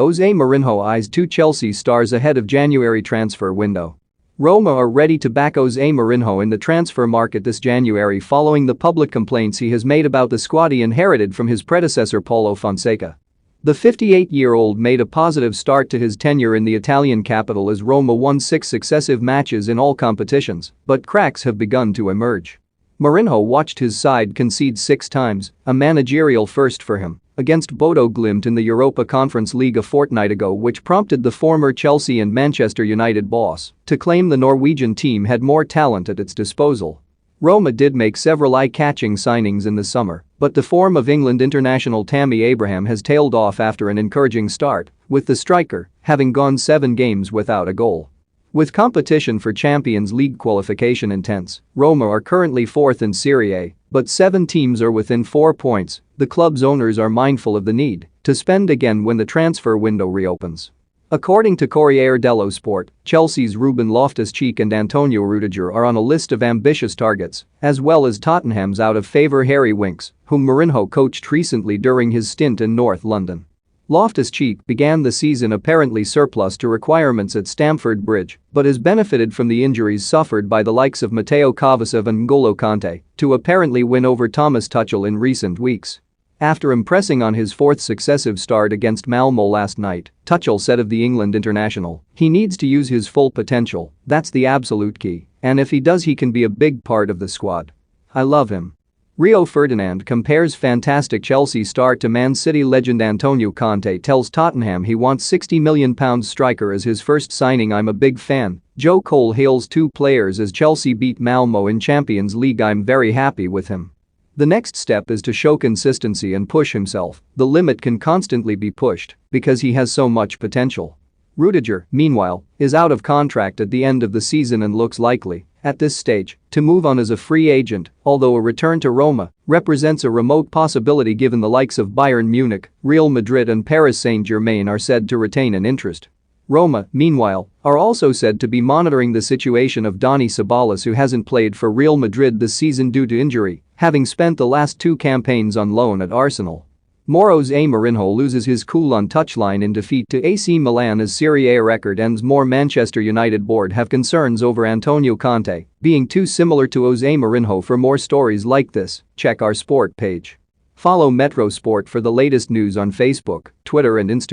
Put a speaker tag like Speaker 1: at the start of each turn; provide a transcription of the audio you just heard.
Speaker 1: Jose Mourinho eyes two Chelsea stars ahead of January transfer window. Roma are ready to back Jose Mourinho in the transfer market this January following the public complaints he has made about the squad he inherited from his predecessor Paulo Fonseca. The 58-year-old made a positive start to his tenure in the Italian capital as Roma won 6 successive matches in all competitions, but cracks have begun to emerge. Mourinho watched his side concede 6 times, a managerial first for him, against Bodo Glimt in the Europa Conference League a fortnight ago, which prompted the former Chelsea and Manchester United boss to claim the Norwegian team had more talent at its disposal. Roma did make several eye-catching signings in the summer, but the form of England international Tammy Abraham has tailed off after an encouraging start, with the striker having gone 7 games without a goal. With competition for Champions League qualification intense, Roma are currently 4th in Serie A, but 7 teams are within 4 points. The club's owners are mindful of the need to spend again when the transfer window reopens. According to Corriere dello Sport, Chelsea's Ruben Loftus-Cheek and Antonio Rudiger are on a list of ambitious targets, as well as Tottenham's out-of-favour Harry Winks, whom Mourinho coached recently during his stint in North London. Loftus-Cheek began the season apparently surplus to requirements at Stamford Bridge, but has benefited from the injuries suffered by the likes of Matteo Kovacic and N'Golo Kante to apparently win over Thomas Tuchel in recent weeks. After impressing on his 4th successive start against Malmo last night, Tuchel said of the England international, "He needs to use his full potential, that's the absolute key, and if he does he can be a big part of the squad. I love him." Rio Ferdinand compares fantastic Chelsea start to Man City legend Antonio Conte tells Tottenham he wants £60 million striker as his first signing. "I'm a big fan." Joe Cole hails 2 players as Chelsea beat Malmo in Champions League. "I'm very happy with him. The next step is to show consistency and push himself. The limit can constantly be pushed because he has so much potential." Rudiger, meanwhile, is out of contract at the end of the season and looks likely, at this stage, to move on as a free agent, although a return to Roma represents a remote possibility given the likes of Bayern Munich, Real Madrid and Paris Saint-Germain are said to retain an interest. Roma, meanwhile, are also said to be monitoring the situation of Dani Ceballos, who hasn't played for Real Madrid this season due to injury, having spent the last 2 campaigns on loan at Arsenal. Jose Mourinho loses his cool on touchline in defeat to AC Milan as Serie A record ends. More Manchester United board have concerns over Antonio Conte being too similar to Jose Mourinho. For more stories like this, check our sport page. Follow Metro Sport for the latest news on Facebook, Twitter and Instagram.